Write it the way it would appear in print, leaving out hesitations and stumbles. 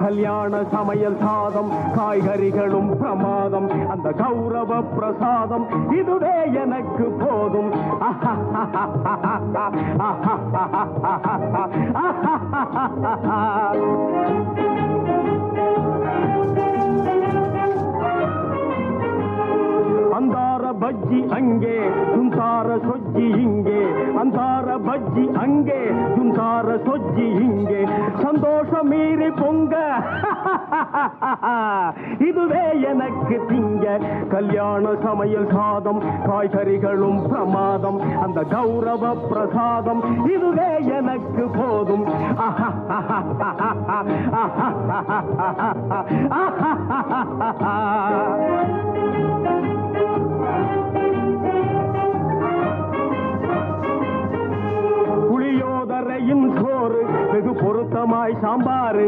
கல்யாண சமையல் சாதம் காய்கறிகளும் பிரமாதம் அந்த கௌரவ பிரசாதம் இதுவே எனக்கு போதும் அந்தார பஜ்ஜி அங்கே சுந்தார சொஜ்ஜி இங்கே அந்தார பஜ்ஜி அங்கே சுந்தார சொஜ்ஜி இங்கே சந்தோஷம் மீறி பொங்க இதுவே எனக்கு திங்க கல்யாண சமையல் சாதம் காய்கறிகளும் பிரமாதம் அந்த கௌரவ பிரசாதம் இதுவே எனக்கு போதும் புளியோதரையின் சோறு வெகு பொருத்தமாய் சாம்பாரு